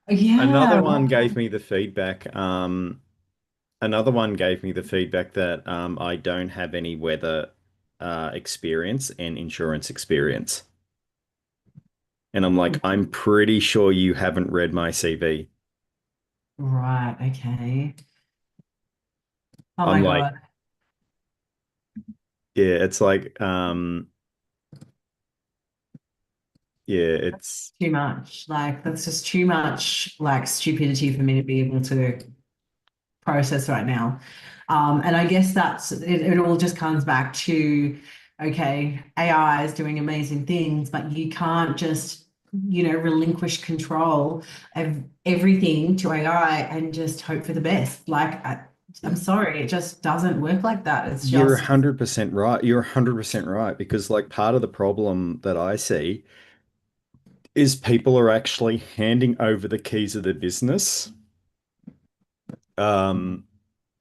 Another Yeah. one gave me the feedback. Another one gave me the feedback that I don't have any weather experience and insurance experience. And I'm like, I'm pretty sure you haven't read my CV. Right. Okay. Oh I'm my like, God. yeah, it's like, yeah, it's Too much. Like, that's just too much, like, stupidity for me to be able to process right now. And I guess it all just comes back to, okay, AI is doing amazing things, but you can't just, relinquish control of everything to AI and just hope for the best. Like, I'm sorry, it just doesn't work like that. It's you're just, 100% right. You're 100% right because like part of the problem that I see is people are actually handing over the keys of their business. Um,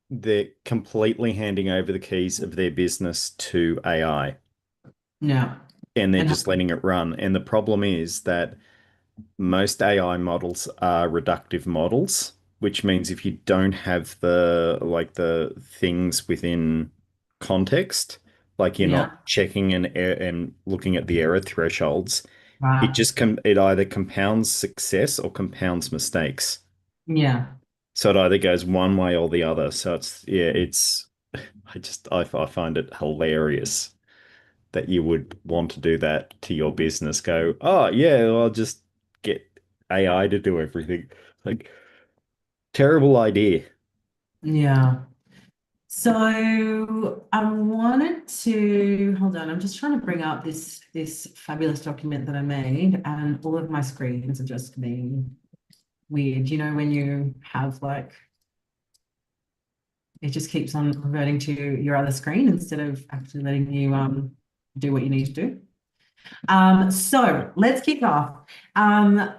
they're completely handing over the keys of their business to AI no. and they're And just letting it run. And the problem is that most AI models are reductive models, which means if you don't have the things within context, like you're not yeah, checking and looking at the error thresholds, right. it either compounds success or compounds mistakes. Yeah. So it either goes one way or the other. So it's yeah, it's I find it hilarious that you would want to do that to your business. Go, oh yeah, well, I'll just get AI to do everything. Like terrible idea. Yeah. So I wanted to hold on. I'm just trying to bring up this fabulous document that I made, and all of my screens are just being weird. You know, when you have like it just keeps on reverting to your other screen instead of actually letting you do what you need to do. So let's kick off. Um,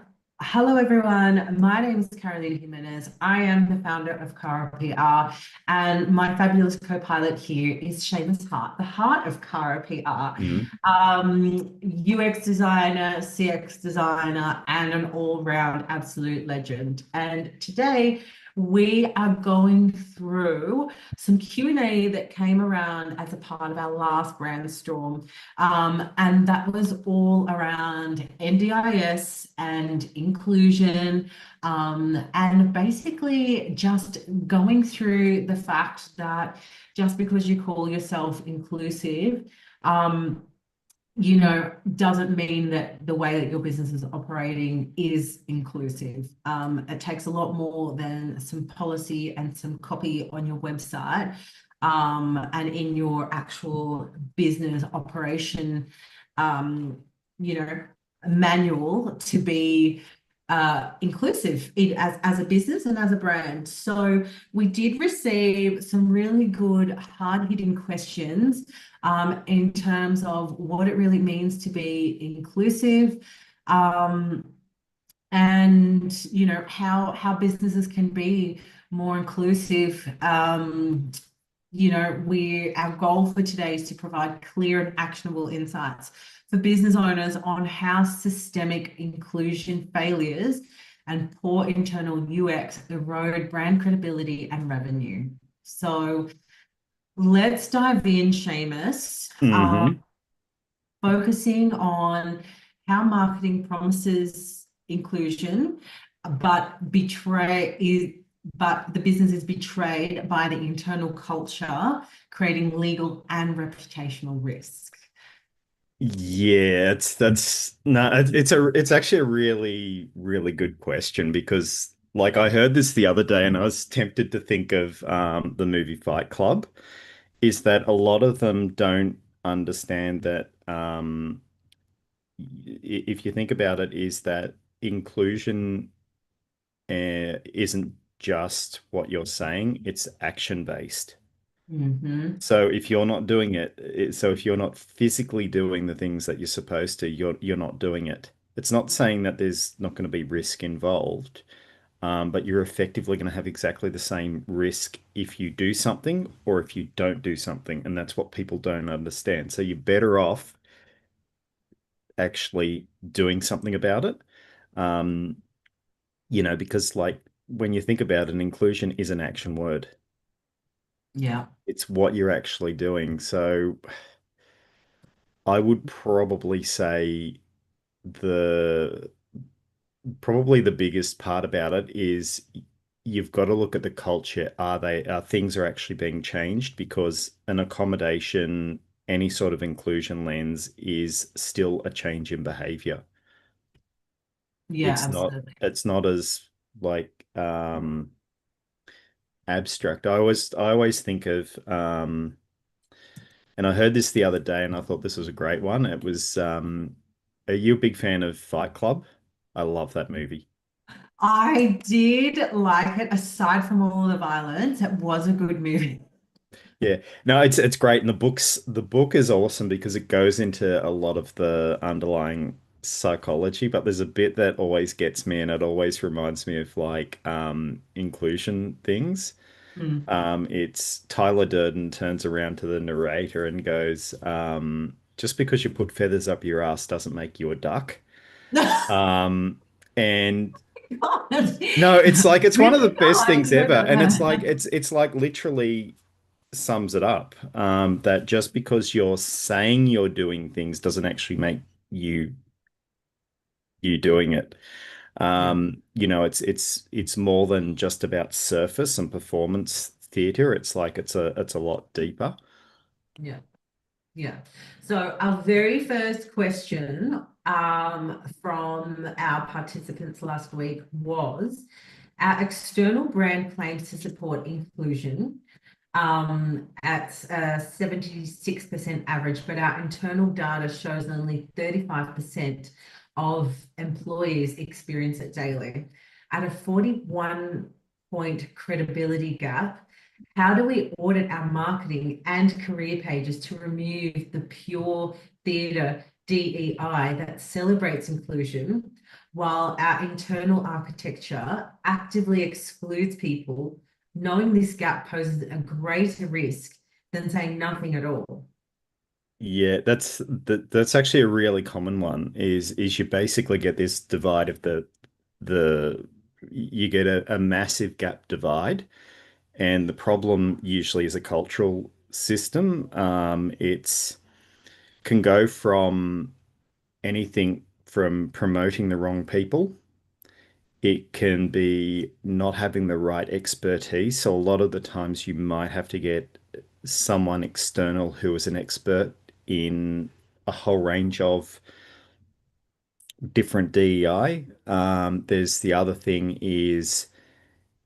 Hello, everyone. My name is Caroline Jimenez. I am the founder of Cara PR, and my fabulous co-pilot here is Seamus Hart, the heart of Cara PR, Mm. UX designer, CX designer, and an all-round absolute legend. And today we are going through some Q&A that came around as a part of our last brainstorm, and that was all around NDIS and inclusion, and basically just going through the fact that just because you call yourself inclusive, um, doesn't mean that the way that your business is operating is inclusive. It takes a lot more than some policy and some copy on your website, and in your actual business operation, um, you know, manual to be inclusive as a business and as a brand. So we did receive some really good hard-hitting questions in terms of what it really means to be inclusive, um, and how businesses can be more inclusive. We our goal for today is to provide clear and actionable insights for business owners on how systemic inclusion failures and poor internal UX erode brand credibility and revenue. So let's dive in, Seamus, Hmm. focusing on how marketing promises inclusion, but but the business is betrayed by the internal culture, creating legal and reputational risk. Yeah, it's no, it's actually a really, really good question because like I heard this the other day and I was tempted to think of the movie Fight Club, is that a lot of them don't understand that if you think about it, is that inclusion isn't just what you're saying, it's action based. Mm-hmm. So if you're not doing so if you're not physically doing the things that you're supposed to, you're not doing it. It's not saying that there's not going to be risk involved, but you're effectively going to have exactly the same risk if you do something or if you don't do something, and that's what people don't understand. So you're better off actually doing something about it. Um, because like when you think about it, inclusion is an action word. Yeah. It's what you're actually doing. So I would probably say the probably the biggest part about it is you've got to look at the culture. Are things are actually being changed? Because an accommodation, any sort of inclusion lens is still a change in behavior. Yeah, It's not absolutely. it's not as like abstract. I always think of and I heard this the other day and I thought this was a great one. It was are you a big fan of Fight Club? I love that movie. I did like it, aside from all the violence. It was a good movie. Yeah. No, it's great. And the book is awesome because it goes into a lot of the underlying psychology, but there's a bit that always gets me and it always reminds me of like inclusion things. Mm. It's Tyler Durden turns around to the narrator and goes, just because you put feathers up your ass doesn't make you a duck. Um, and God. no, it's one of the Really? Oh, best I things didn't know ever. And it's like that. it's like literally sums it up. That just because you're saying you're doing things doesn't actually make you you doing it. Yeah, It's more than just about surface and performance theater. It's like it's a lot deeper. yeah. Yeah. So our very first question from our participants last week was, our external brand claims to support inclusion at 76% average, but our internal data shows only 35% of employees experience it daily. At a 41-point credibility gap, how do we audit our marketing and career pages to remove the pure theatre DEI that celebrates inclusion, while our internal architecture actively excludes people, knowing this gap poses a greater risk than saying nothing at all? Yeah, that's actually a really common one. Is you basically get this divide of the you get a massive gap divide, and the problem usually is a cultural system. It's can go from anything from promoting the wrong people. It can be not having the right expertise. So a lot of the times you might have to get someone external who is an expert in a whole range of different DEI. There's the other thing is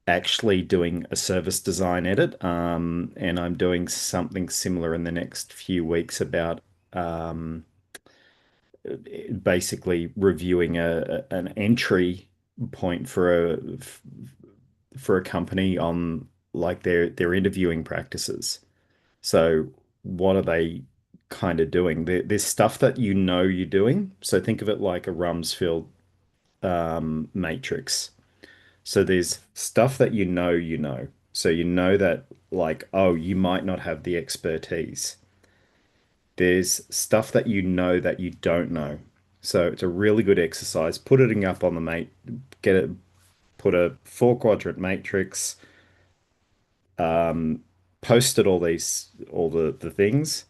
actually doing a service design edit. And I'm doing something similar in the next few weeks about um, basically reviewing an entry point for a company on like their interviewing practices. So what are they kind of doing? There's stuff that you're doing. So think of it like a Rumsfeld matrix. So there's stuff that you know. So you know that like, oh, you might not have the expertise. There's stuff that you know that you don't know. So it's a really good exercise. Put it up on the mate, get it, put a four quadrant matrix, posted all the things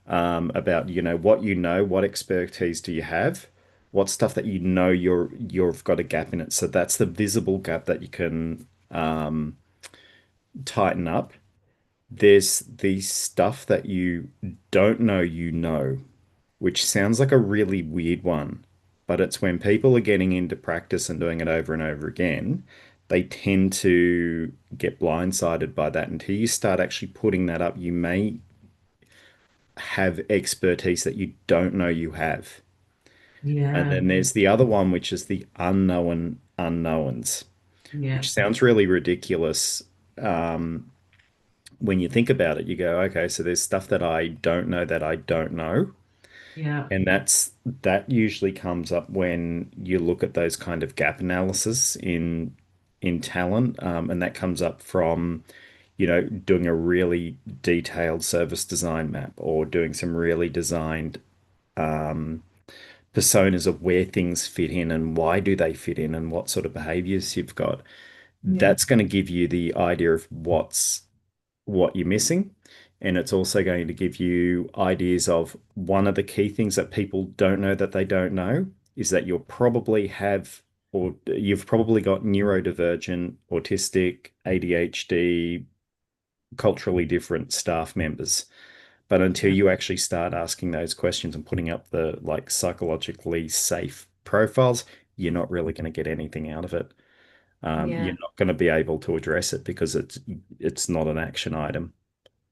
about what what expertise do you have, what stuff that you've got a gap in it. So that's the visible gap that you can tighten up. There's the stuff that you don't know which sounds like a really weird one, but it's when people are getting into practice and doing it over and over again, they tend to get blindsided by that. Until you start actually putting that up, you may have expertise that you don't know you have. And Yeah, then there's the other one, which is the unknown unknowns, yeah, which sounds really ridiculous. When you think about it, you go, okay, so there's stuff that I don't know. yeah, And that usually comes up when you look at those kind of gap analysis in talent, and that comes up from, doing a really detailed service design map or doing some really designed personas of where things fit in and why do they fit in and what sort of behaviors you've got. Yeah, That's going to give you the idea of what you're missing. And it's also going to give you ideas of one of the key things that people don't know that they don't know is that you'll probably have, or you've probably got neurodivergent, autistic, ADHD, culturally different staff members. But until yeah, you actually start asking those questions and putting up the like psychologically safe profiles, you're not really going to get anything out of it. You're yeah. not going to be able to address it because it's not an action item.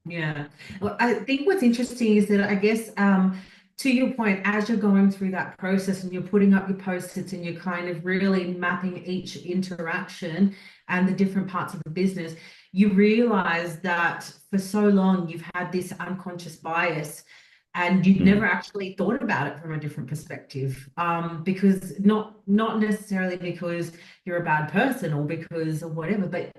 Yeah. Well, I think what's interesting is that I guess to your point, as you're going through that process and you're putting up your post-its and you're kind of really mapping each interaction and the different parts of the business, you realize that for so long you've had this unconscious bias and you've Mm, never actually thought about it from a different perspective. Because not necessarily because you're a bad person or because of whatever, but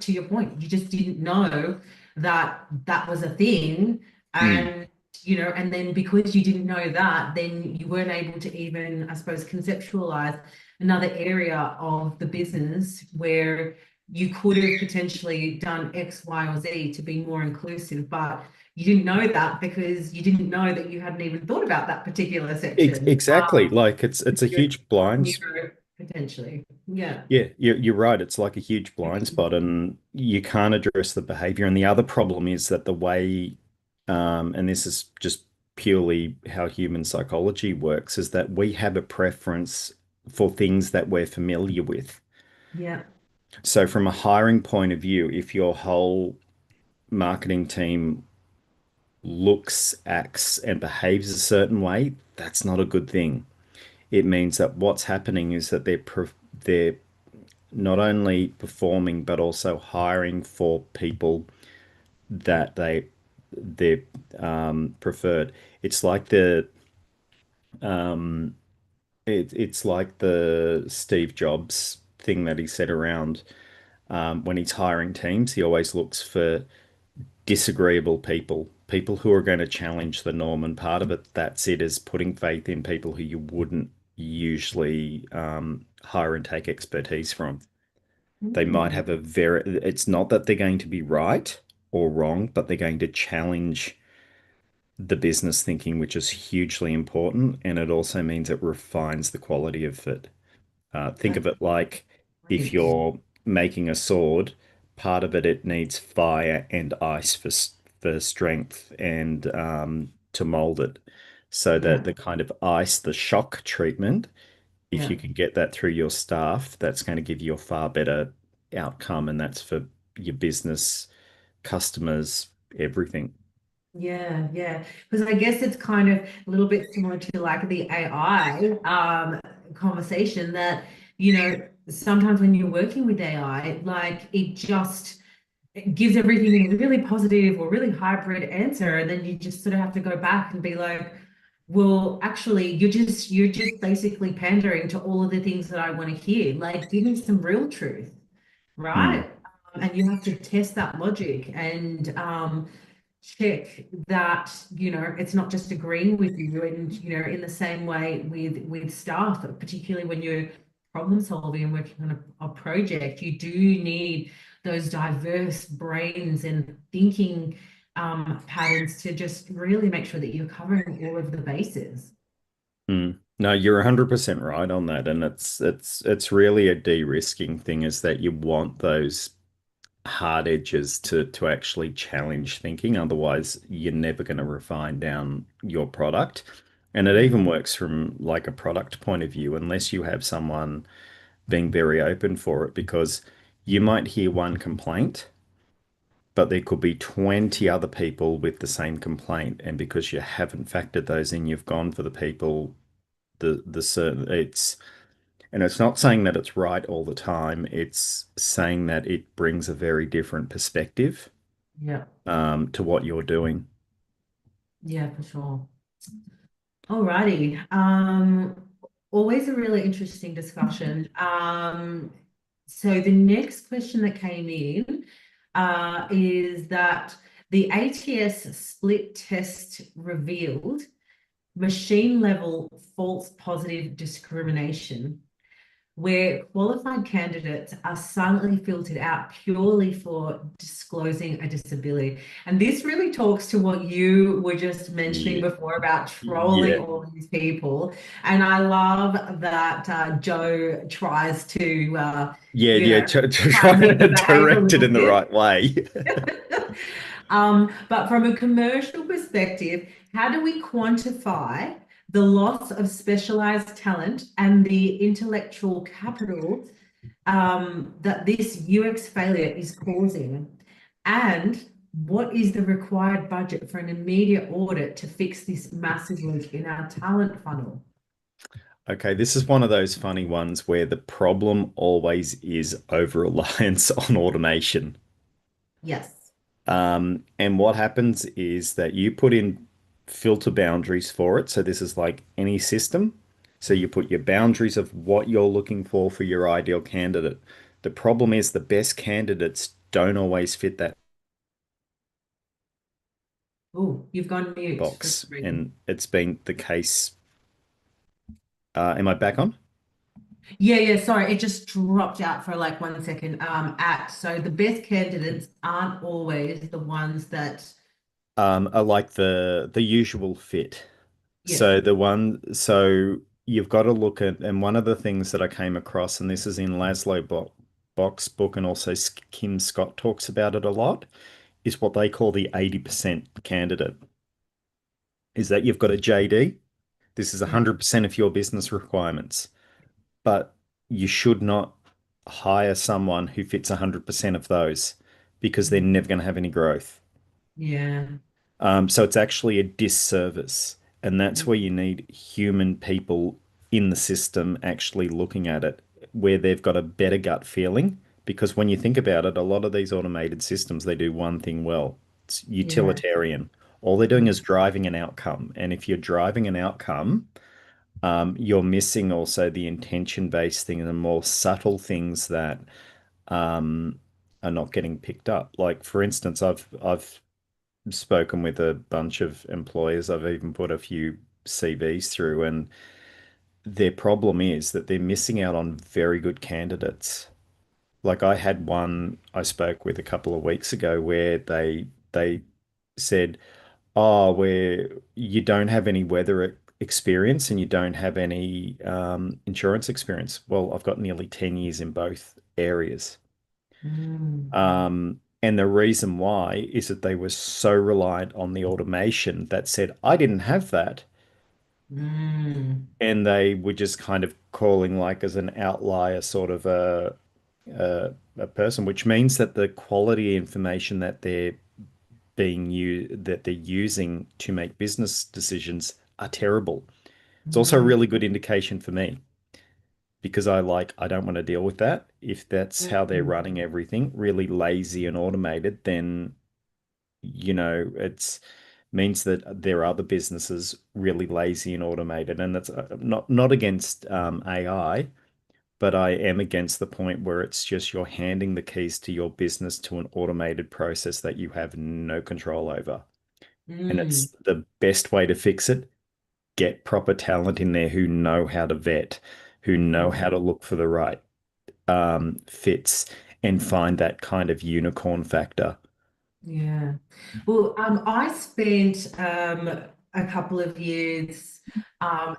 to your point, you just didn't know that that was a thing. mm, And then because you didn't know that, then you weren't able to even, I suppose, conceptualize another area of the business where you could have potentially done X, Y, or Z to be more inclusive, but you didn't know that because you didn't know that you hadn't even thought about that particular section. exactly. Like it's a You're huge blind. neuro potentially. Yeah. Yeah, you're right. It's like a huge blind spot, and you can't address the behavior. And the other problem is that the way, and this is just purely how human psychology works, is that we have a preference for things that we're familiar with. Yeah. So, from a hiring point of view, if your whole marketing team looks, acts, and behaves a certain way, that's not a good thing. It means that what's happening is that they're not only performing but also hiring for people that they're preferred. It's like it's like the Steve Jobs thing that he said around when he's hiring teams. He always looks for disagreeable people, people who are going to challenge the norm. And part of that's it, is putting faith in people who you wouldn't usually hire and take expertise from. They might Mm. have it's not that they're going to be right or wrong, but they're going to challenge the business thinking, which is hugely important. And it also means it refines the quality of it. Think of That's it like if great. you're making a sword, part of it needs fire and ice for strength and to mold it. So that Yeah, the kind of ice, the shock treatment, if yeah, you can get that through your staff, that's going to give you a far better outcome, and that's for your business, customers, everything. yeah. Because I guess it's kind of a little bit similar to like the AI conversation that, sometimes when you're working with AI, like it gives everything in a really positive or really hybrid answer, and then you just sort of have to go back and be like, well, actually, you're just basically pandering to all of the things that I want to hear. Like, give me some real truth, Mm, right? And you have to test that logic and check that it's not just agreeing with you, and in the same way with staff, particularly when you're problem solving and working on a project, you do need those diverse brains and thinking patterns to just really make sure that you're covering all of the bases. mm. No, you're 100% right on that. And it's really a de-risking thing, is that you want those hard edges to actually challenge thinking. Otherwise, you're never going to refine down your product. And it Yeah, even works from like a product point of view, unless you have someone being very open for it, because you might hear one complaint, but there could be 20 other people with the same complaint. And because you haven't factored those in, you've gone for the people, the certain and it's not saying that it's right all the time. It's saying that it brings a very different perspective yeah, to what you're doing. yeah, for sure. Alrighty. Always a really interesting discussion. So the next question that came in is that the ATS split test revealed machine level false positive discrimination, where qualified candidates are silently filtered out purely for disclosing a disability. And this really talks to what you were just mentioning Yeah. before about trolling Yeah. all these people. And I love that Joe tries to, Yeah, you yeah, know, to try try and and really behave a direct it little in the bit. right way. But from a commercial perspective, how do we quantify the loss of specialized talent and the intellectual capital that this UX failure is causing? And what is the required budget for an immediate audit to fix this massive leak in our talent funnel? Okay, this is one of those funny ones where the problem always is over-reliance on automation. Yes. And what happens is that you put in filter boundaries for it. So this is like any system. So you put your boundaries of what you're looking for your ideal candidate. The problem is the best candidates don't always fit that Oh, you've gone mute for box, some reason. and it's been the case. Am I back on? Yeah, yeah, sorry, it just dropped out for like 1 second. So the best candidates aren't always the ones that, Are like the usual fit. yes. So you've got to look at, and one of the things that I came across, and this is in Box's book, and also Kim Scott talks about it a lot, is what they call the 80% candidate. Is that you've got a JD, this is Mm, 100% of your business requirements, but you should not hire someone who fits 100% of those because they're mm, never going to have any growth. yeah. So it's actually a disservice. And that's Mm, where you need human people in the system actually looking at it, where they've got a better gut feeling. Because when you think about it, a lot of these automated systems, they do one thing well. It's yeah. utilitarian. All they're doing Mm, is driving an outcome. And if you're driving an outcome, you're missing also the intention-based thing and the more subtle things that um, are not getting picked up. Like for instance, I've spoken with a bunch of employers. I've even put a few CVs through, and their problem is that they're missing out on very good candidates. Like I had one I spoke with a couple of weeks ago where they said, "Oh, where you don't have any experience and you don't have any insurance experience." Well, I've got nearly 10 years in both areas. mm, And the reason why is that they were so reliant on the automation that said, I didn't have that. mm, And they were just kind of calling like as an outlier sort of a person, which means that the quality information that they're using to make business decisions are terrible. It's also a mm, really good indication for me because I don't want to deal with that. If that's how they're mm, running everything, really lazy and automated, then it's means that there are other businesses really lazy and automated, and that's not against AI, but I am against the point where it's just you're handing the keys to your business to an automated process that you have no control over. And it's mm, the best way to fix it. Get proper talent in there who know how to vet, who know mm. how to look for the right fits and find that kind of unicorn factor. Yeah. Well, I spent a couple of years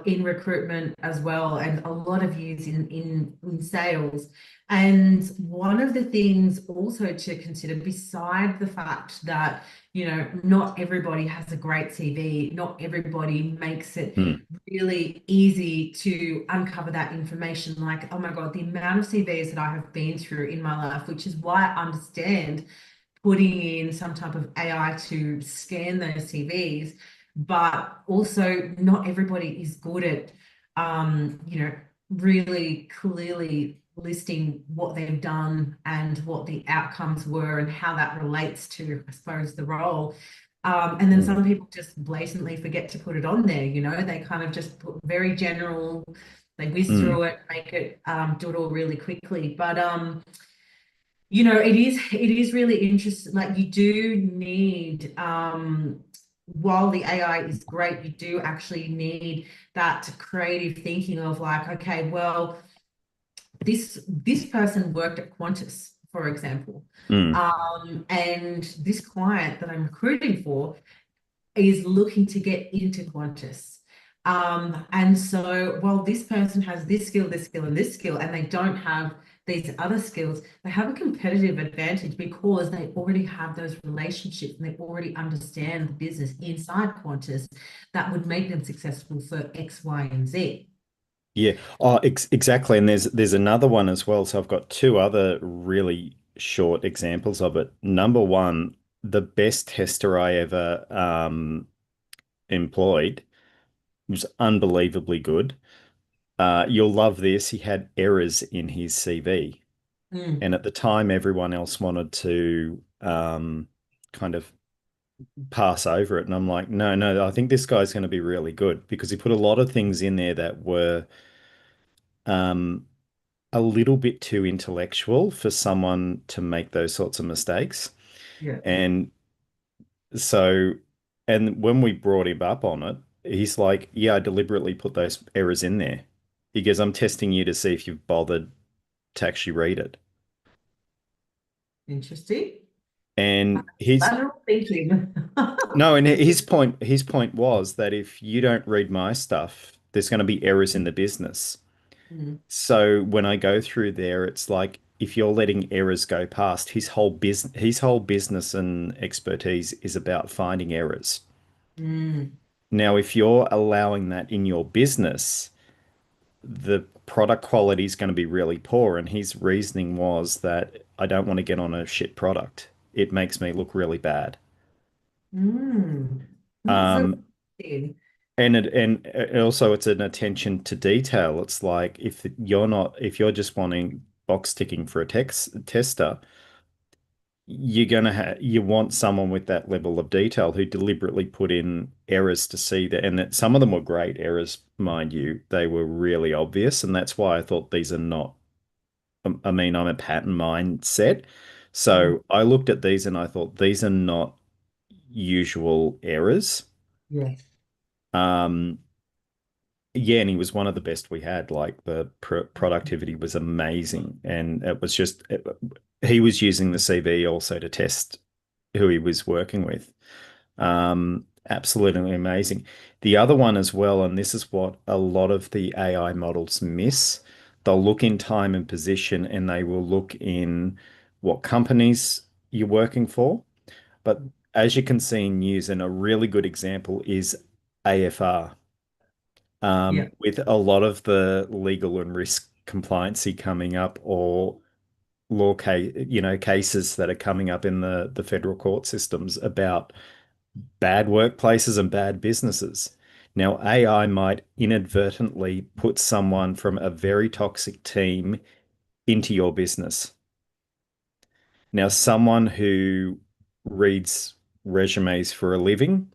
in recruitment as well, and a lot of years in sales. And one of the things also to consider, beside the fact that, not everybody has a great CV, not everybody makes it Hmm. really easy to uncover that information. Like, oh my God, the amount of CVs that I have been through in my life, which is why I understand putting in some type of AI to scan those CVs, but also not everybody is good at, really clearly listing what they've done and what the outcomes were and how that relates to, I suppose, the role. And then Hmm. some people just blatantly forget to put it on there, they kind of just put very general, they whiz Hmm. through it, make it do it all really quickly. But it is really interesting. Like you do need while the AI is great, you do actually need that creative thinking of like, okay, well, this person worked at Qantas, for example, Mm. and this client that I'm recruiting for is looking to get into Qantas. And so while this person has this skill, and this skill, and they don't have these other skills, they have a competitive advantage because they already have those relationships and they already understand the business inside Qantas that would make them successful for X, Y, and Z. Yeah. Oh, exactly. And there's another one as well. So I've got two other really short examples of it. Number one, the best tester I ever employed was unbelievably good. You'll love this. He had errors in his CV. Mm, And at the time, everyone else wanted to kind of pass over it. And I'm like, no, no, I think this guy's going to be really good because he put a lot of things in there that were um, a little bit too intellectual for someone to make those sorts of mistakes. yeah. And so, and when we brought him up on it, he's like, yeah, I deliberately put those errors in there. He goes, I'm testing you to see if you've bothered to actually read it. Interesting. And his Lateral thinking. no, and his point was that if you don't read my stuff, there's going to be errors in the business. Mm, So when I go through there, it's like if you're letting errors go past, his whole business and expertise is about finding errors. mm, Now, if you're allowing that in your business, the product quality is going to be really poor. And his reasoning was that I don't want to get on a shit product. It makes me look really bad. mm. That's so Um, interesting. and also it's an attention to detail. It's like if you're just wanting box ticking for a tester, you want someone with that level of detail who deliberately put in errors to see that, and that some of them were great errors, mind you. They were really obvious, and that's why I thought these are not. I mean, I'm a pattern mindset, Mm, so I looked at these and I thought these are not usual errors. yes. Um, Yeah, and he was one of the best we had. Like the productivity was amazing, and he was using the CV also to test who he was working with. Absolutely amazing. The other one as well, and this is what a lot of the AI models miss. They'll look in time and position, and they will look in what companies you're working for. But as you can see in news, and a really good example is AFR, Yeah. with a lot of the legal and risk compliancy coming up, or cases that are coming up in the federal court systems about bad workplaces and bad businesses. Now, AI might inadvertently put someone from a very toxic team into your business. Now, someone who reads resumes for a living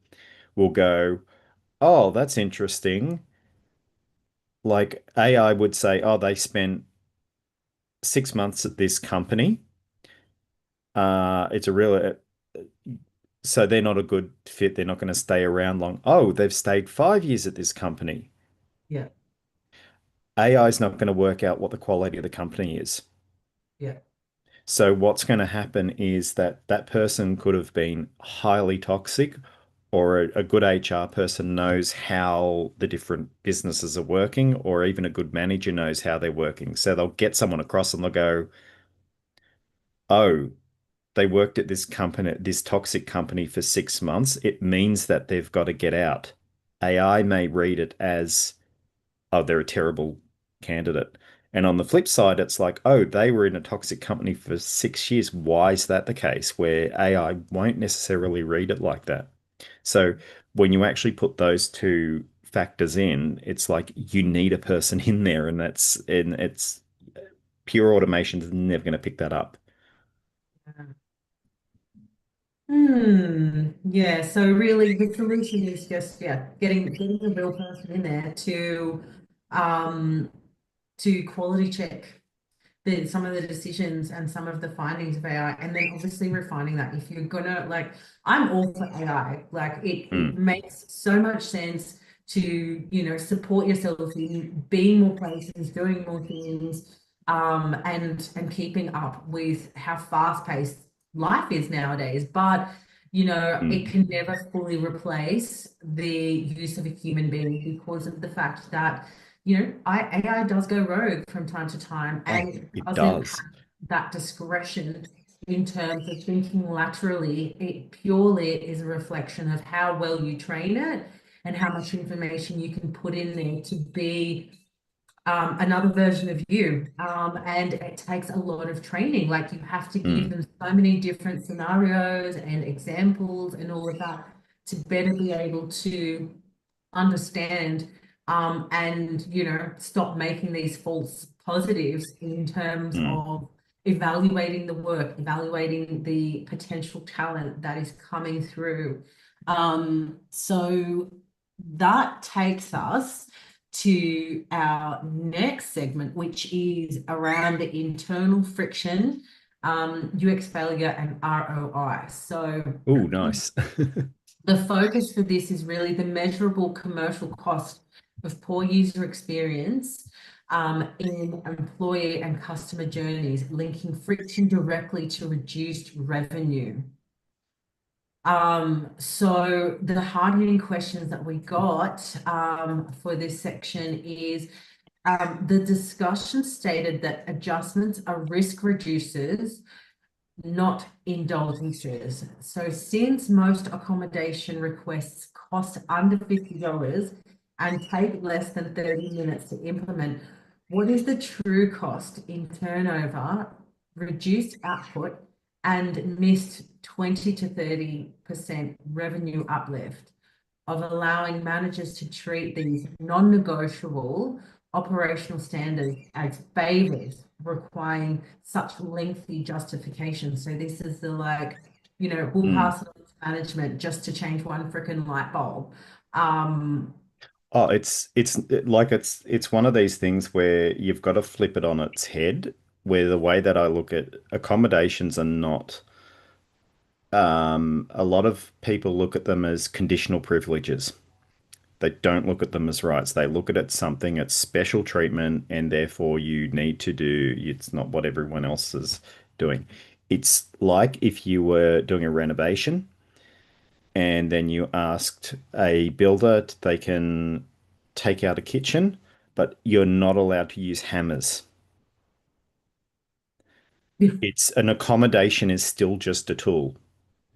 will go, "Oh, that's interesting." Like AI would say, "Oh, they spent 6 months at this company. It's a real, so they're not a good fit. They're not going to stay around long. Oh, they've stayed 5 years at this company. Yeah. AI is not going to work out what the quality of the company is. Yeah. So what's going to happen is that that person could have been highly toxic, or a good HR person knows how the different businesses are working, or even a good manager knows how they're working. So they'll get someone across and they'll go, oh, they worked at this company, this toxic company for 6 months. It means that they've got to get out. AI may read it as, oh, they're a terrible candidate. And on the flip side, it's like, oh, they were in a toxic company for 6 years. Why is that the case? Where AI won't necessarily read it like that. So when you actually put those two factors in, it's like you need a person in there, and it's pure automation is never going to pick that up. Hmm. Yeah. So really the solution is just, yeah, getting a real person in there um to quality check. some of the decisions and some of the findings of AI, and then obviously refining that. If you're gonna like, I'm all for AI. Like it Mm, makes so much sense to, support yourself in being more places, doing more things, and keeping up with how fast-paced life is nowadays. But it mm, can never fully replace the use of a human being because of the fact that AI does go rogue from time to time, oh, and it it doesn't does. have that discretion in terms of thinking laterally. It purely is a reflection of how well you train it and how much information you can put in there to be another version of you. And it takes a lot of training. Like you have to give Mm, them so many different scenarios and examples and all of that to better be able to understand and stop making these false positives in terms mm, of evaluating the work, evaluating the potential talent that is coming through. So that takes us to our next segment, which is around the internal friction, UX failure, and ROI. So oh, nice. the focus for this is really the measurable commercial cost of poor user experience in employee and customer journeys, linking friction directly to reduced revenue. So the hard-hitting questions that we got for this section is the discussion stated that adjustments are risk reducers, not indulgences. So since most accommodation requests cost under $50 and take less than 30 minutes to implement, what is the true cost in turnover, reduced output, and missed 20 to 30% revenue uplift of allowing managers to treat these non-negotiable operational standards as favors requiring such lengthy justification? So this is the like, we'll Mm. pass it on to management just to change one freaking light bulb. Um, Oh, it's one of these things where you've got to flip it on its head, where the way that I look at accommodations are not, a lot of people look at them as conditional privileges. They don't look at them as rights. They look at it something, it's special treatment, and therefore you need to do, it's not what everyone else is doing. It's like if you were doing a renovation and then you asked a builder, they can take out a kitchen, but you're not allowed to use hammers. It's an accommodation is still just a tool.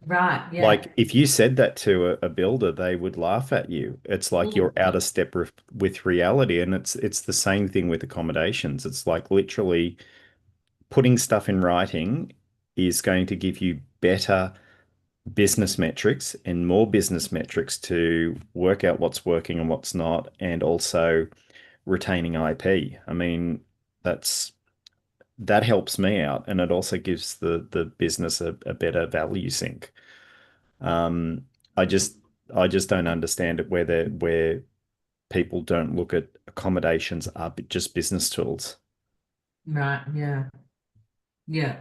right, yeah. Like if you said that to a builder, they would laugh at you. It's like you're out Mm, of step with reality, and it's the same thing with accommodations. It's like literally putting stuff in writing is going to give you better business metrics and more business metrics to work out what's working and what's not, and also retaining IP. I mean, that's that helps me out, and it also gives the business a better value sync. Um, I just I just don't understand it where people don't look at accommodations are just business tools. right, yeah, yeah.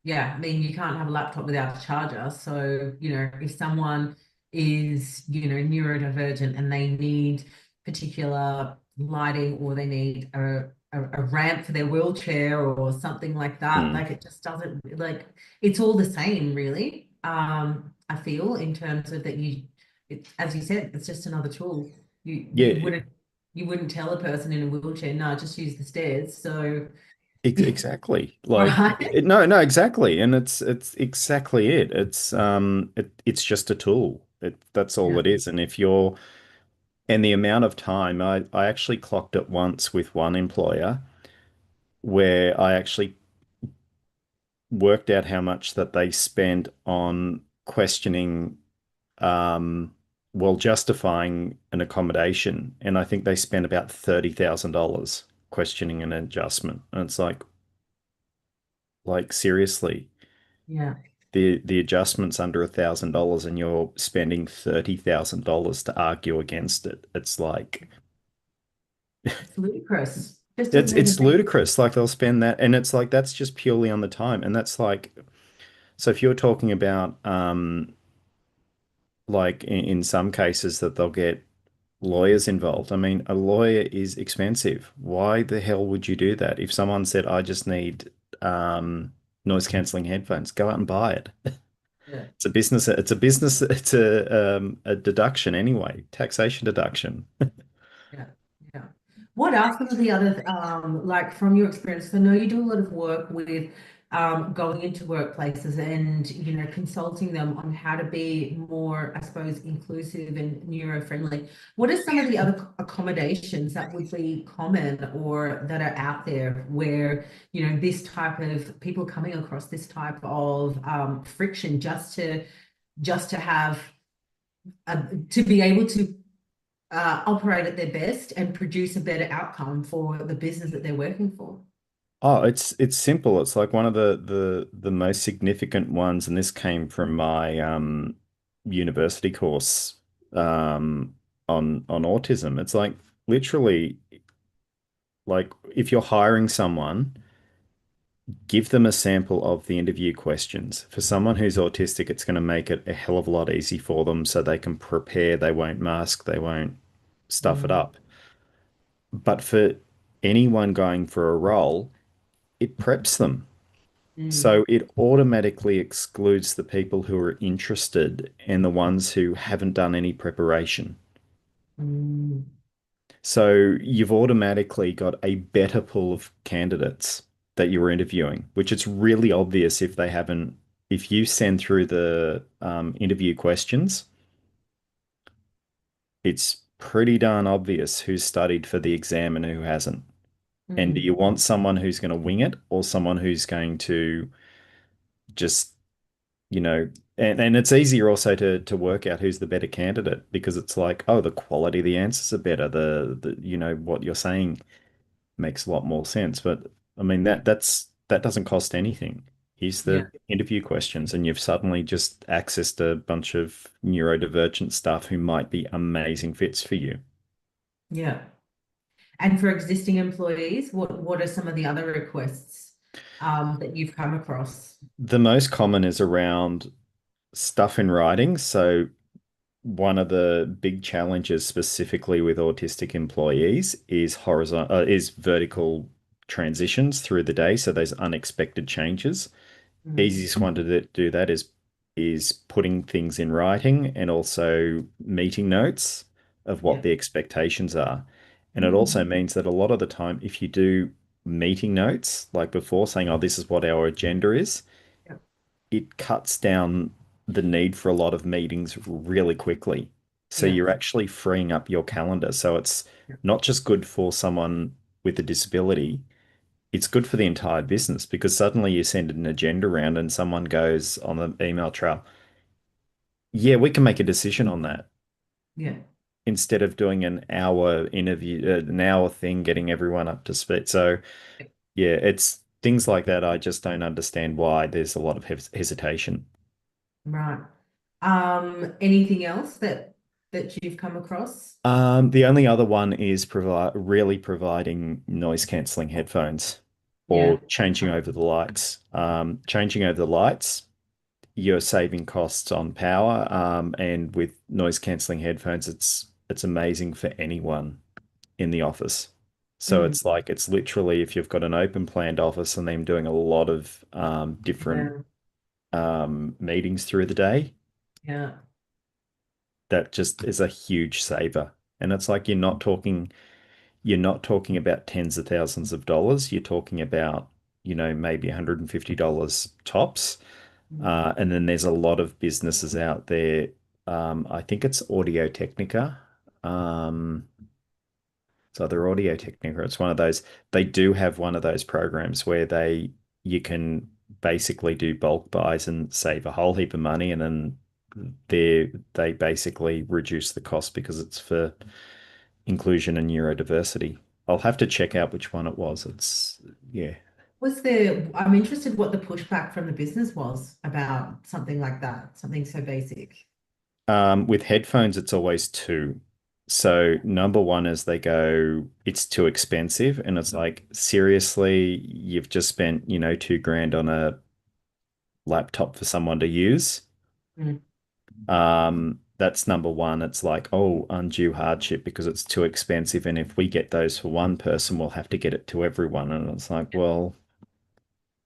Yeah, I mean, you can't have a laptop without a charger. So, if someone is, neurodivergent and they need particular lighting or they need a ramp for their wheelchair or something like that, Mm. like it just doesn't like it's all the same, really. I feel in terms of that as you said, it's just another tool. You you Yeah, wouldn't you wouldn't tell a person in a wheelchair, no, just use the stairs. So, exactly. Like right? no, no, exactly. And it's exactly it. It's just a tool. That's all Yeah. it is. And if you're and the amount of time I actually clocked it once with one employer where I actually worked out how much that they spent on questioning well justifying an accommodation. And I think they spent about $30,000 questioning an adjustment. And it's like seriously. Yeah. The adjustment's under $1,000 and you're spending $30,000 to argue against it. It's like It's ludicrous. Just It's doesn't even it's make ludicrous. Like they'll spend that, and it's like that's just purely on the time, and that's like so if you're talking about like in some cases that they'll get lawyers involved. I mean, a lawyer is expensive. Why the hell would you do that? If someone said, I just need noise canceling headphones, go out and buy it. yeah. It's a deduction anyway, taxation deduction. Yeah, yeah. What are some of the other, like from your experience? I know you do a lot of work with going into workplaces and, consulting them on how to be more, I suppose, inclusive and neuro-friendly. What are some of the other accommodations that would be common or that are out there where, this type of people coming across this type of friction just to have to be able to operate at their best and produce a better outcome for the business that they're working for. Oh, it's simple. It's like one of the most significant ones, and this came from my university course on autism. It's like literally like if you're hiring someone, give them a sample of the interview questions. For someone who's autistic, it's going to make it a hell of a lot easy for them so they can prepare, they won't mask, they won't stuff it Mm, up. But for anyone going for a role, it preps them. mm, So it automatically excludes the people who are interested and the ones who haven't done any preparation. mm, So you've automatically got a better pool of candidates that you're interviewing, which it's really obvious if they haven't, if you send through the interview questions, it's pretty darn obvious who's studied for the exam and who hasn't. And do mm. you want someone who's going to wing it or someone who's going to just and it's easier also to work out who's the better candidate because it's like, oh, the quality of the answers are better. The what you're saying makes a lot more sense. But I mean that doesn't cost anything. Here's Yeah, the interview questions, and you've suddenly just accessed a bunch of neurodivergent stuff who might be amazing fits for you. yeah. And for existing employees, what are some of the other requests that you've come across? The most common is around stuff in writing. So one of the big challenges specifically with autistic employees is is vertical transitions through the day. So those unexpected changes. Mm, Easiest one to do that is putting things in writing and also meeting notes of what yeah, the expectations are. And it mm, also means that a lot of the time, if you do meeting notes like before, saying, "Oh, this is what our agenda is," yeah, it cuts down the need for a lot of meetings really quickly. So yeah, you're actually freeing up your calendar. So it's yeah. not just good for someone with a disability, it's good for the entire business because suddenly you send an agenda around and someone goes on the email trail, yeah, we can make a decision on that Yeah. instead of doing an hour interview, an hour thing, getting everyone up to speed. So yeah, it's things like that. I just don't understand why there's a lot of hesitation. Right. Anything else that you've come across? The only other one is providing noise cancelling headphones Yeah. or changing over the lights. Changing over the lights, you're saving costs on power. And with noise cancelling headphones, it's amazing for anyone in the office. So Mm, it's like it's literally if you've got an open planned office and them doing a lot of different yeah. meetings through the day, Yeah. that just is a huge saver. And it's like you're not talking about tens of thousands of dollars. You're talking about, maybe $150 tops. Mm, And then there's a lot of businesses out there. I think it's Audio Technica. Um, it's either Audio Technica. It's one of those. They do have one of those programs where you can basically do bulk buys and save a whole heap of money, and then they basically reduce the cost because it's for inclusion and neurodiversity. I'll have to check out which one it was. Yeah. I'm interested what the pushback from the business was about something like that, something so basic. With headphones, it's always two. So number one is they go, it's too expensive. And it's like, seriously, you've just spent, 2 grand on a laptop for someone to use. Mm. That's number one. It's like, oh, undue hardship because it's too expensive. And if we get those for one person, we'll have to get it to everyone. And it's like, well,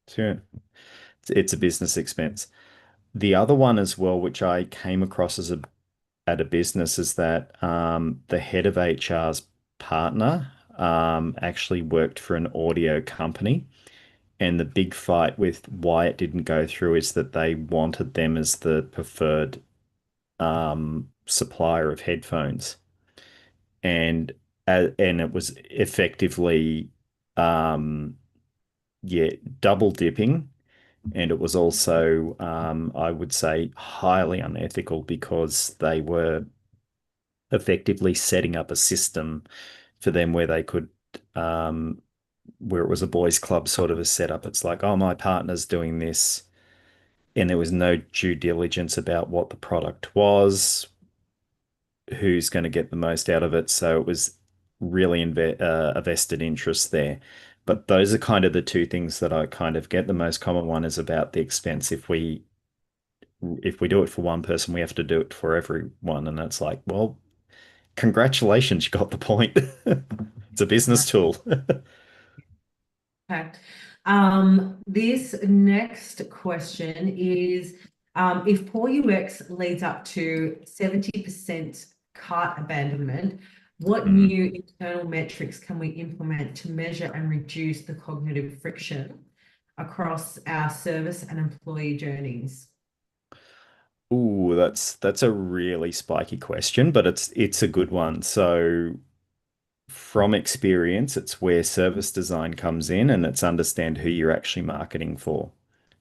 sure, it's a business expense. The other one as well, which I came across at a business, is that the head of HR's partner actually worked for an audio company. And the big fight with why it didn't go through is that they wanted them as the preferred supplier of headphones. And and it was effectively um, yeah, double dipping. And it was also, I would say, highly unethical because they were effectively setting up a system for them where they could, where it was a boys' club sort of a setup. It's like, oh, my partner's doing this. And there was no due diligence about what the product was, who's going to get the most out of it. So it was really a vested interest there. But those are kind of the two things that I kind of get. The most common one is about the expense. If we do it for one person, we have to do it for everyone. And it's like, well, congratulations, you got the point. It's a business tool. Okay. This next question is, if poor UX leads up to 70% cart abandonment, what Mm. new internal metrics can we implement to measure and reduce the cognitive friction across our service and employee journeys? Ooh, that's a really spiky question, but it's a good one. So from experience, it's where service design comes in and it's understand who you're actually marketing for.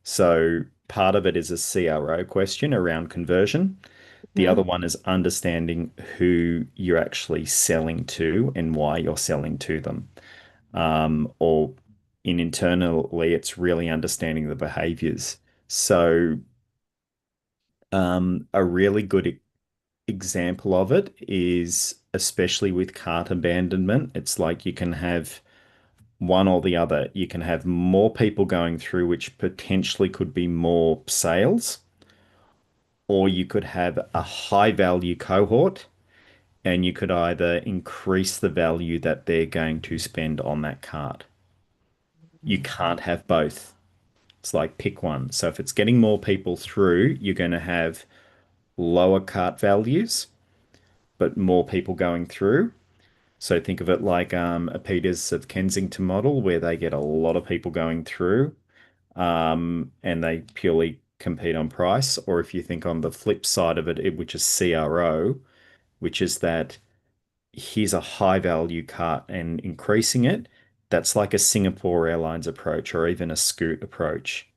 So part of it is a CRO question around conversion. The other Mhm. one is understanding who you're actually selling to and why you're selling to them. Or in internally, it's really understanding the behaviors. So a really good example of it is especially with cart abandonment. It's like you can have one or the other. You can have more people going through, which potentially could be more sales, or you could have a high value cohort and you could either increase the value that they're going to spend on that cart. You can't have both. It's like pick one. So if it's getting more people through, you're going to have lower cart values, but more people going through. So think of it like a Peters of Kensington model, where they get a lot of people going through, and they purely compete on price. Or if you think on the flip side of it, which is CRO, which is that here's a high value cart and increasing it. That's like a Singapore Airlines approach or even a Scoot approach,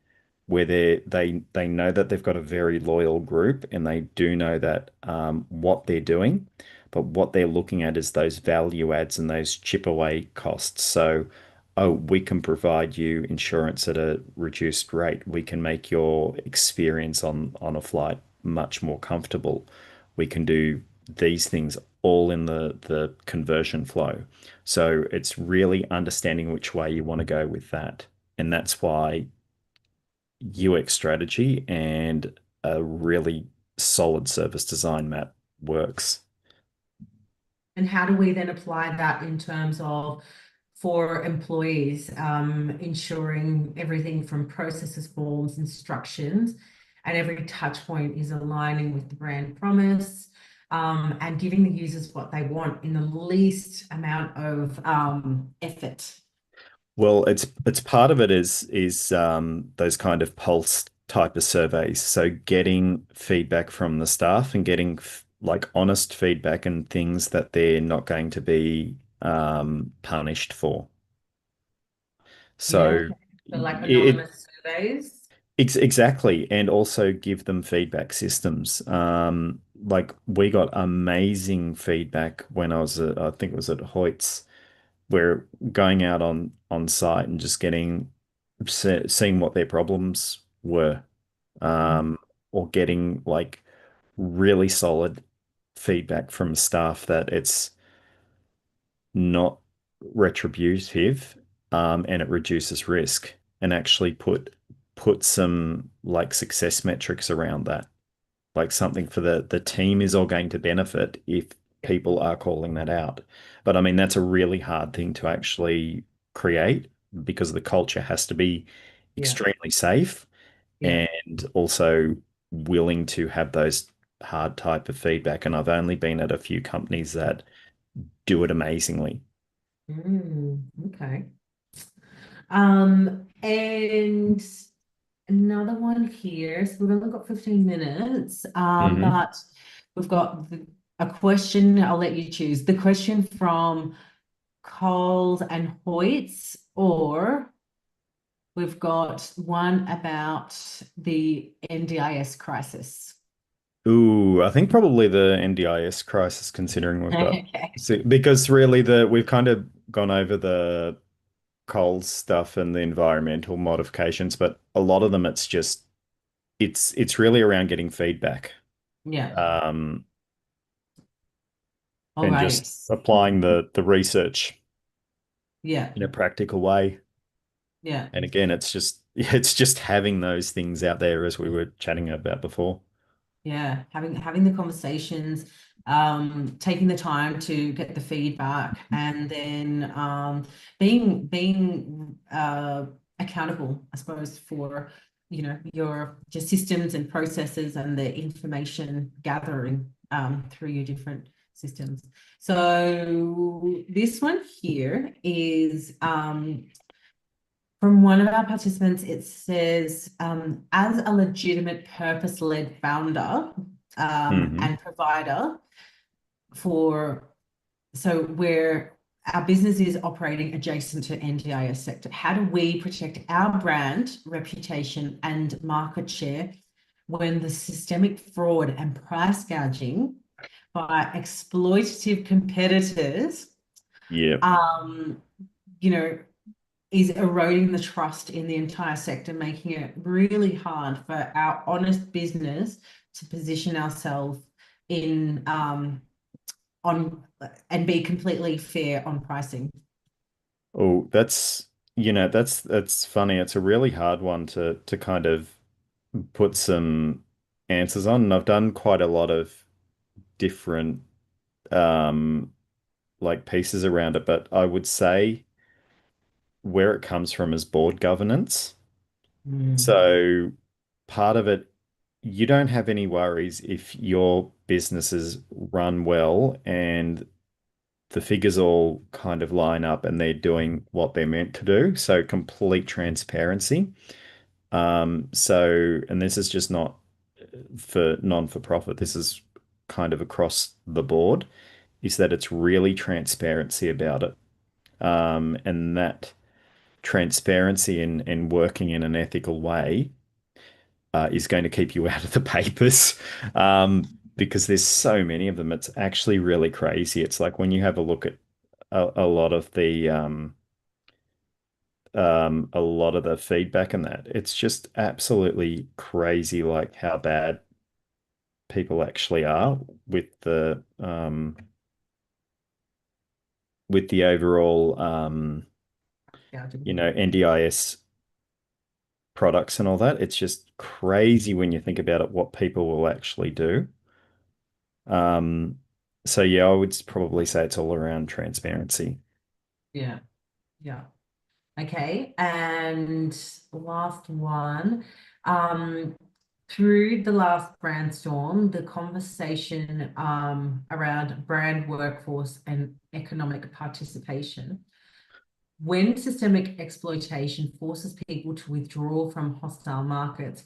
where they know that they've got a very loyal group and they do know that what they're doing, but what they're looking at is those value adds and those chip away costs. So, oh, we can provide you insurance at a reduced rate. We can make your experience on a flight much more comfortable. We can do these things all in the conversion flow. So it's really understanding which way you want to go with that. And that's why UX strategy and a really solid service design map works. And how do we then apply that in terms of for employees, ensuring everything from processes, forms, instructions, and every touch point is aligning with the brand promise, and giving the users what they want in the least amount of effort. Well, it's part of it is those kind of pulse type of surveys. So getting feedback from the staff and getting like honest feedback and things that they're not going to be punished for. Yeah. So So like it anonymous surveys. exactly, and also give them feedback systems. Like we got amazing feedback when I think it was at Hoyt's, where going out on site and just seeing what their problems were, Mm. or getting like really solid feedback from staff that it's not retributive, and it reduces risk, and actually put some like success metrics around that, like something for the team is all going to benefit if Yeah. people are calling that out. But I mean, that's a really hard thing to actually create because the culture has to be Yeah. extremely safe Yeah. and also willing to have those hard type of feedback. And I've only been at a few companies that do it amazingly. Okay. And another one here. So we've only got 15 minutes, Hmm. but we've got a question. I'll let you choose. The question from Coles and Hoyts, or we've got one about the NDIS crisis. Ooh, I think probably the NDIS crisis, considering we've got Okay. because really the we've kind of gone over the coal stuff and the environmental modifications, but a lot of them it's really around getting feedback, Yeah. um, All and right. just applying the research Yeah. in a practical way. Yeah. And again, it's just having those things out there as we were chatting about before. Yeah, having the conversations, taking the time to get the feedback, and then being accountable, I suppose, for your systems and processes and the information gathering through your different systems. So this one here is from one of our participants. It says, as a legitimate purpose-led founder Hmm. and provider for, so where our business is operating adjacent to NDIS sector, how do we protect our brand, reputation, and market share when the systemic fraud and price gouging by exploitative competitors, Yeah. um, you know, is eroding the trust in the entire sector, making it really hard for our honest business to position ourselves in on and be completely fair on pricing. Oh, that's funny. It's a really hard one to kind of put some answers on. And I've done quite a lot of different like pieces around it, but I would say where it comes from is board governance. Mm, So part of it, you don't have any worries if your businesses run well and the figures all kind of line up and they're doing what they're meant to do. So complete transparency. And this is just not for non-for-profit. This is kind of across the board, is that it's really transparency about it. And that transparency and working in an ethical way is going to keep you out of the papers, because there's so many of them. It's actually really crazy. It's like when you have a look at a lot of the feedback and that, it's just absolutely crazy, like how bad people actually are with the overall yeah. NDIS products and all that. It's just crazy when you think about it, what people will actually do. Um, so yeah, I would probably say it's all around transparency. Yeah. Yeah. Okay. And last one. Um, through the last brainstorm, the conversation around brand workforce and economic participation. When systemic exploitation forces people to withdraw from hostile markets,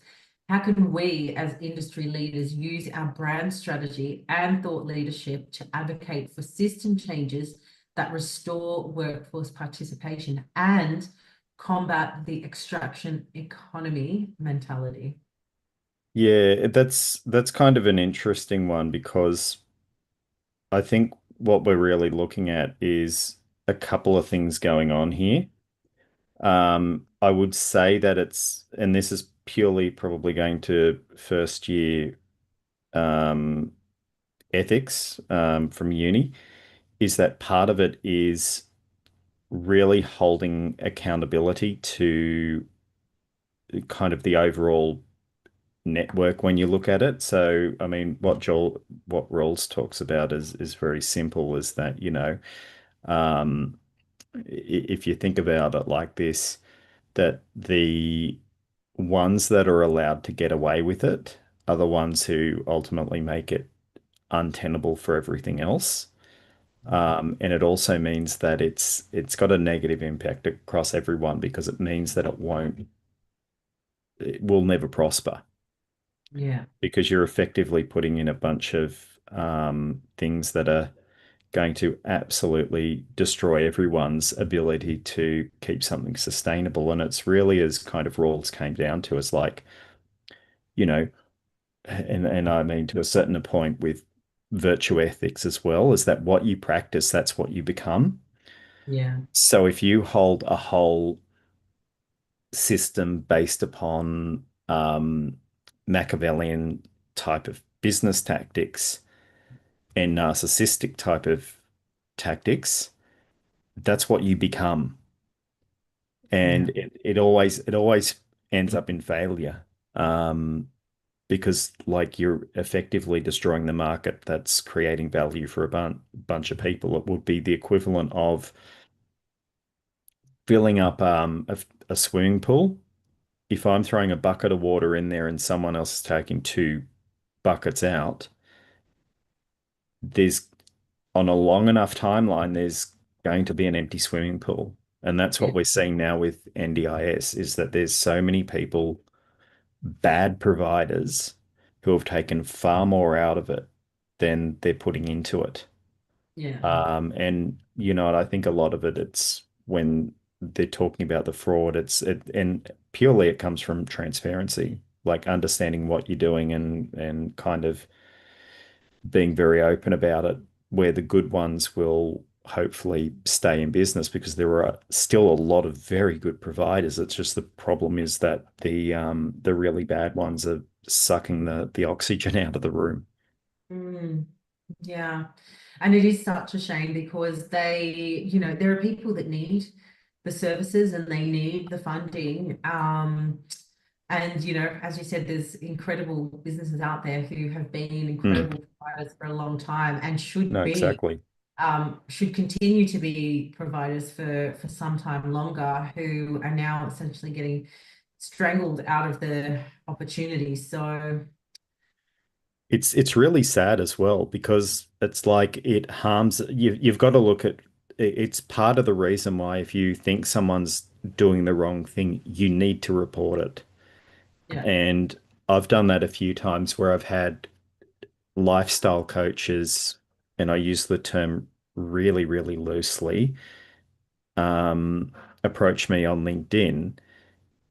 how can we as industry leaders use our brand strategy and thought leadership to advocate for system changes that restore workforce participation and combat the extraction economy mentality? Yeah, that's kind of an interesting one because I think what we're really looking at is a couple of things going on here. I would say that and this is purely probably going to first year ethics from uni is that part of it is really holding accountability to kind of the overall network when you look at it. So, I mean, what Rawls talks about is very simple, is that, if you think about it like this, that the ones that are allowed to get away with it are the ones who ultimately make it untenable for everything else. And it also means that it's got a negative impact across everyone because it means that it will never prosper Yeah, because you're effectively putting in a bunch of things that are going to absolutely destroy everyone's ability to keep something sustainable. And it's really, as kind of rules came down to, is like, you know, and I mean to a certain point with virtue ethics as well, is that what you practice, that's what you become. yeah, So if you hold a whole system based upon Machiavellian type of business tactics and narcissistic type of tactics, that's what you become. yeah, And it always ends up in failure. Um, because like you're effectively destroying the market that's creating value for a bunch of people. It would be the equivalent of filling up a swimming pool. If I'm throwing a bucket of water in there and someone else is taking two buckets out, there's on a long enough timeline, there's going to be an empty swimming pool. And that's yeah, what we're seeing now with NDIS, is that there's so many people, bad providers, who have taken far more out of it than they're putting into it. yeah. And I think a lot of it, it's when they're talking about the fraud, and purely it comes from transparency, like understanding what you're doing and kind of being very open about it, where the good ones will hopefully stay in business because there are still a lot of very good providers. It's just the problem is that the really bad ones are sucking the oxygen out of the room. Mm, yeah. And it is such a shame because there are people that need the services and they need the funding. And, as you said, there's incredible businesses out there who have been Mm. incredible providers for a long time and No, exactly. should continue to be providers for some time longer, who are now essentially getting strangled out of the opportunity. So, It's really sad as well because it's like it harms you've got to look at it's part of the reason why if you think someone's doing the wrong thing, you need to report it. yeah, And I've done that a few times where I've had lifestyle coaches, and I use the term really, really loosely, um, approach me on LinkedIn,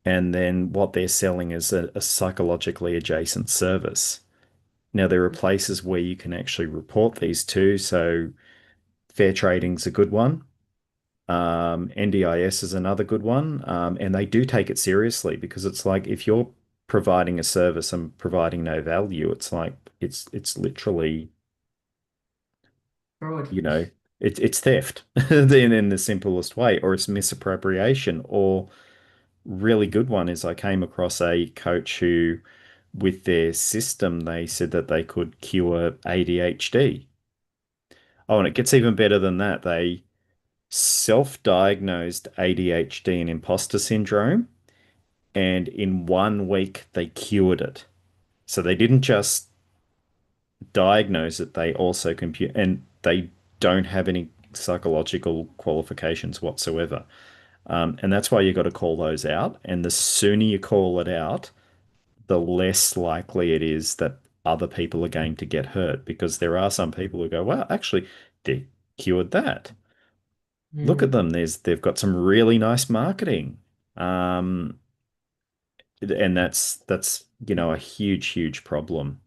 and then what they're selling is a psychologically adjacent service. Now, there are places where you can actually report these to. So, fair trading's a good one. NDIS is another good one. And they do take it seriously because it's like if you're providing a service and providing no value, it's like it's literally, fraud. you know, it's theft in the simplest way, or it's misappropriation, or really good one is I came across a coach who, with their system, they said that they could cure ADHD. Oh, and it gets even better than that. They self-diagnosed ADHD and imposter syndrome, and in 1 week they cured it. So they didn't just diagnose it, they also compute, and they don't have any psychological qualifications whatsoever. And that's why you got to call those out. And the sooner you call it out, the less likely it is that other people are going to get hurt because there are some people who go, well, actually, they cured that. Look at Mm, them. They've got some really nice marketing. Um, and that's a huge, huge problem.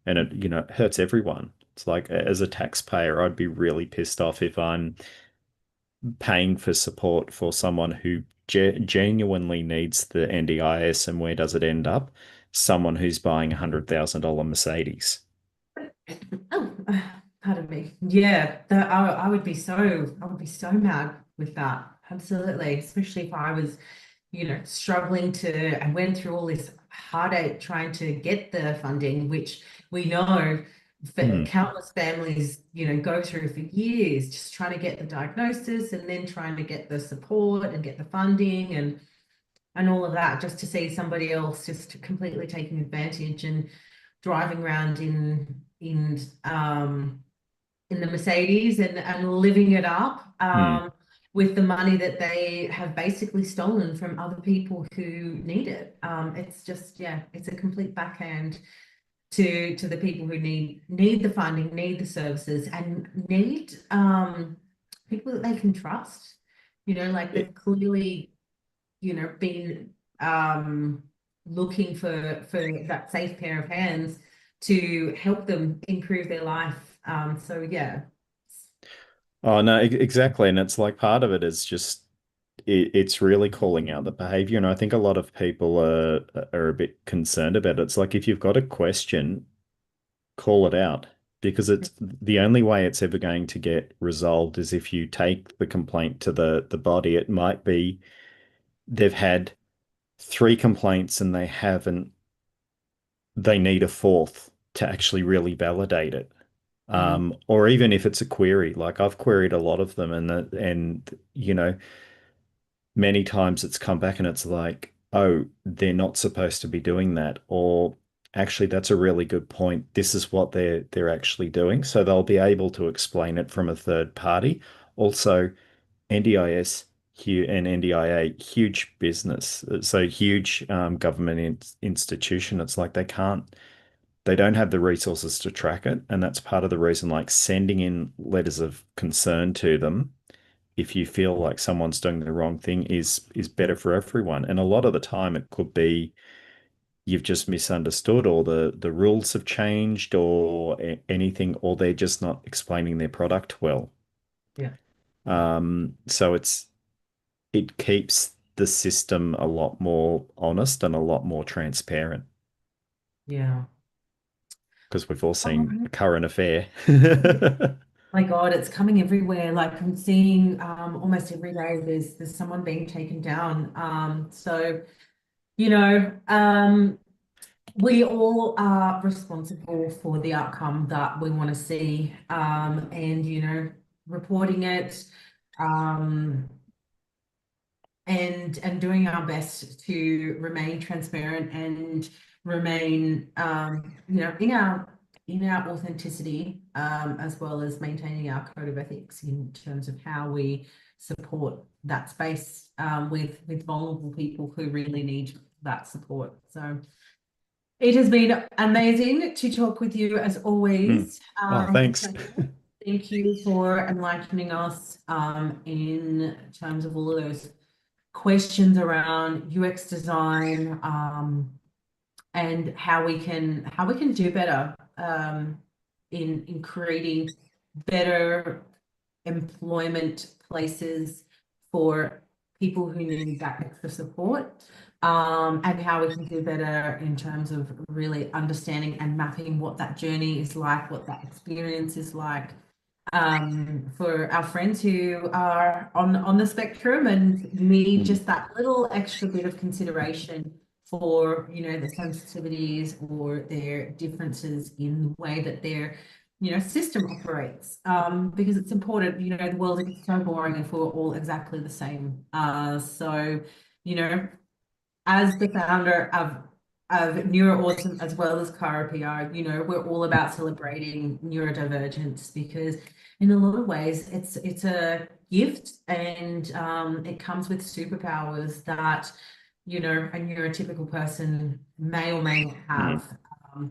And it hurts everyone. It's like as a taxpayer, I'd be really pissed off if I'm paying for support for someone who genuinely needs the NDIS, and where does it end up? Someone who's buying $100,000 Mercedes. Oh, pardon me. Yeah, I would be I would be so mad with that. Absolutely. Especially if I was, struggling to and went through all this heartache trying to get the funding, which we know Mm, countless families, go through for years, just trying to get the diagnosis and then trying to get the support and get the funding and all of that, just to see somebody else just completely taking advantage and driving around in the Mercedes and living it up mm. with the money that they have basically stolen from other people who need it. It's just, yeah, it's a complete backhand to the people who need the funding, need the services, and need people that they can trust. Like they've It- clearly, been looking for that safe pair of hands to help them improve their life. So yeah. oh no, exactly. And it's like part of it is just it's really calling out the behavior. And I think a lot of people are a bit concerned about it. It's like if you've got a question, call it out because it's the only way it's ever going to get resolved is if you take the complaint to the body. It might be they've had three complaints and they need a fourth to actually really validate it. Mm, Or even if it's a query, like I've queried a lot of them and you know, many times it's come back and it's like, oh, they're not supposed to be doing that. Or actually, that's a really good point. This is what they're actually doing. So they'll be able to explain it from a third party. Also, NDIS and NDIA, huge business. So huge government institution. It's like they don't have the resources to track it. And that's part of the reason, like sending in letters of concern to them if you feel like someone's doing the wrong thing is better for everyone. And a lot of the time it could be you've just misunderstood or the rules have changed or anything, or they're just not explaining their product well. yeah, So it keeps the system a lot more honest and a lot more transparent yeah. because we've all Oh, seen a current affair. my God, it's coming everywhere. Like I'm seeing almost every day there's someone being taken down. So, you know, we all are responsible for the outcome that we want to see. And reporting it. Um, and doing our best to remain transparent and remain in our authenticity, as well as maintaining our code of ethics in terms of how we support that space with vulnerable people who really need that support. So it has been amazing to talk with you as Mm. always. Oh, thanks. Thank you for enlightening us in terms of all of those questions around UX design, and how we can do better in creating better employment places for people who need that extra support, and how we can do better in terms of really understanding and mapping what that journey is like, what that experience is like, for our friends who are on the spectrum and need Mm. just that little extra bit of consideration for the sensitivities or their differences in the way that their system operates, because it's important. The world is so boring if we're all exactly the same. So you know as the founder of NeuroAwesome as well as Cara PR, we're all about celebrating neurodivergence because in a lot of ways it's a gift, and it comes with superpowers that a neurotypical person may or may not Mm. have.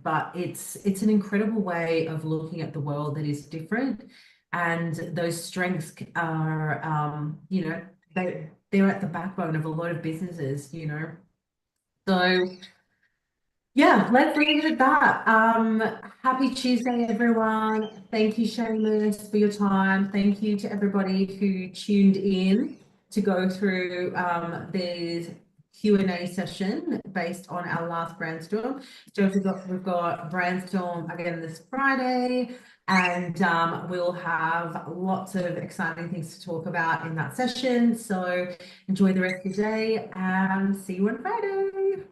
But it's an incredible way of looking at the world that is different, and those strengths are they're at the backbone of a lot of businesses. So yeah, let's leave it at that. Happy Tuesday, everyone. Thank you, Seamus, for your time. Thank you to everybody who tuned in to go through these Q&A session based on our last brainstorm. So we've got brainstorm again this Friday, and we'll have lots of exciting things to talk about in that session. So enjoy the rest of the day and see you on Friday.